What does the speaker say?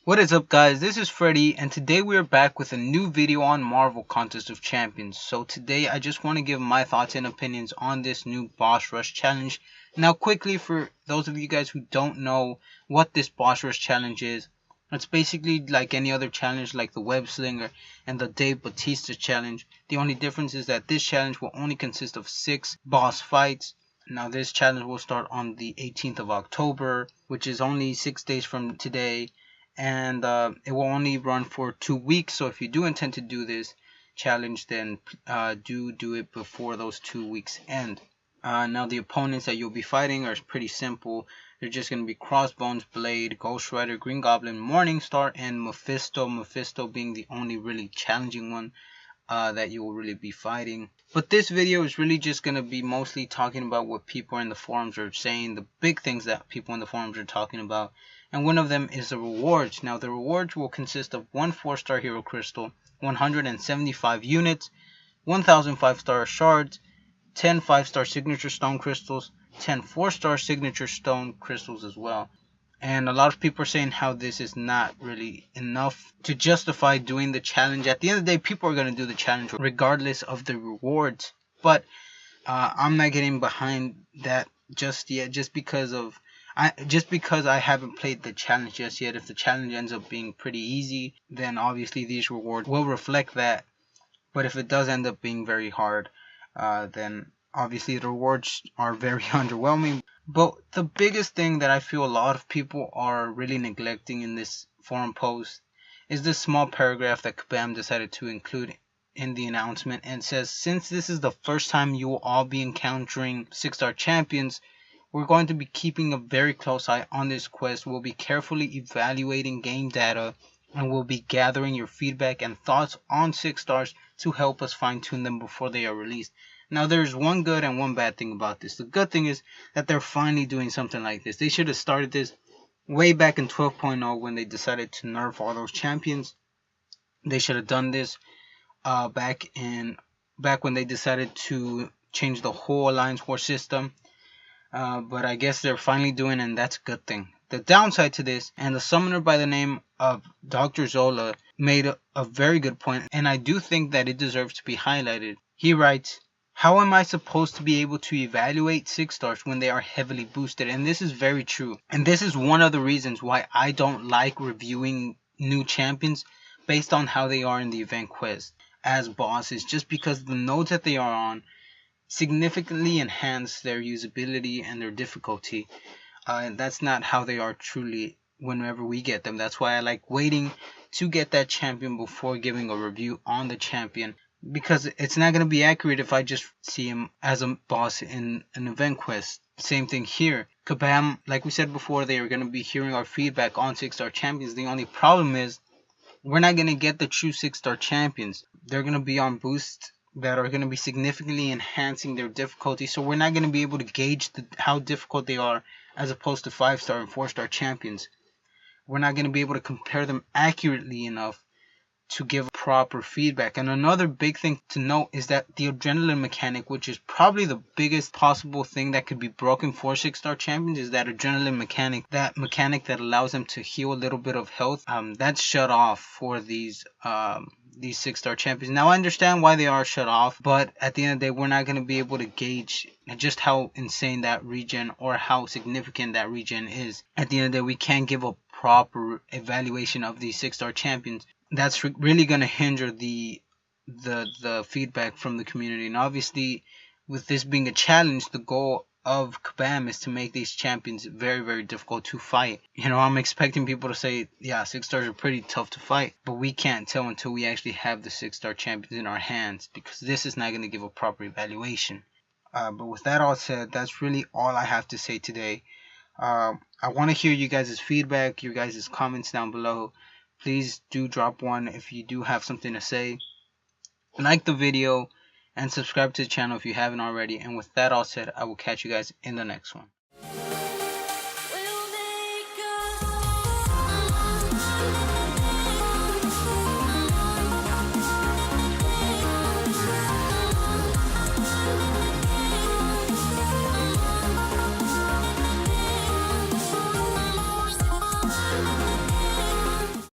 What is up, guys? This is Freddy, and today we are back with a new video on Marvel Contest of Champions. So today I just want to give my thoughts and opinions on this new Boss Rush challenge. Now quickly, for those of you guys who don't know what this Boss Rush challenge is, it's basically like any other challenge like the Web Slinger and the Dave Bautista challenge. The only difference is that this challenge will only consist of 6 boss fights. Now this challenge will start on the 18th of October, which is only 6 days from today. And it will only run for 2 weeks, so if you do intend to do this challenge, then do it before those 2 weeks end. Now the opponents that you'll be fighting are pretty simple. They're just going to be Crossbones, Blade, Ghostrider, Green Goblin, Morningstar, and Mephisto. Mephisto being the only really challenging one that you will really be fighting. But this video is really just going to be mostly talking about what people in the forums are saying, the big things that people in the forums are talking about. And one of them is the rewards. Now the rewards will consist of 1 4-star hero crystal, 175 units, 1000 5-star shards, 10 5-star signature stone crystals, 10 4-star signature stone crystals as well. And a lot of people are saying how this is not really enough to justify doing the challenge. At the end of the day, people are going to do the challenge regardless of the rewards. But I'm not getting behind that just yet, just because I haven't played the challenge just yet. If the challenge ends up being pretty easy, then obviously these rewards will reflect that. But if it does end up being very hard, then obviously the rewards are very underwhelming. But the biggest thing that I feel a lot of people are really neglecting in this forum post is this small paragraph that Kabam decided to include in the announcement, and says, since this is the first time you will all be encountering 6-star champions, we're going to be keeping a very close eye on this quest. We'll be carefully evaluating game data, and we'll be gathering your feedback and thoughts on 6 stars to help us fine tune them before they are released. Now there's one good and one bad thing about this. The good thing is that they're finally doing something like this. They should have started this way back in 12.0 when they decided to nerf all those champions. They should have done this back when they decided to change the whole Alliance War system. But I guess they're finally doing it, and that's a good thing. The downside to this, and the summoner by the name of Dr. Zola made a very good point, and I do think that it deserves to be highlighted. He writes, how am I supposed to be able to evaluate 6 stars when they are heavily boosted? And this is very true. And this is one of the reasons why I don't like reviewing new champions based on how they are in the event quest as bosses, just because the nodes that they are on significantly enhance their usability and their difficulty. And that's not how they are truly whenever we get them. That's why I like waiting to get that champion before giving a review on the champion, because it's not going to be accurate if I just see him as a boss in an event quest. Same thing here. Kabam, like we said before, they are going to be hearing our feedback on 6-star champions. The only problem is we're not going to get the true 6-star champions. They're going to be on boosts that are going to be significantly enhancing their difficulty, so we're not going to be able to gauge how difficult they are as opposed to 5-star and 4-star champions. We're not going to be able to compare them accurately enough to give proper feedback. And another big thing to note is that the adrenaline mechanic, which is probably the biggest possible thing that could be broken for 6-star champions, is that adrenaline mechanic, that mechanic that allows them to heal a little bit of health. That's shut off for these 6-star champions. Now I understand why they are shut off, but at the end of the day, we're not going to be able to gauge just how insane that regen or how significant that regen is. At the end of the day, we can't give a proper evaluation of these 6-star champions. That's really going to hinder the feedback from the community. And obviously, with this being a challenge, the goal of Kabam is to make these champions very, very difficult to fight. You know, I'm expecting people to say, yeah, 6 stars are pretty tough to fight, but we can't tell until we actually have the 6-star champions in our hands, because this is not going to give a proper evaluation. But with that all said, that's really all I have to say today. I want to hear you guys' feedback, your guys' comments down below. Please do drop one if you do have something to say. Like the video and subscribe to the channel if you haven't already. And with that all said, I will catch you guys in the next one.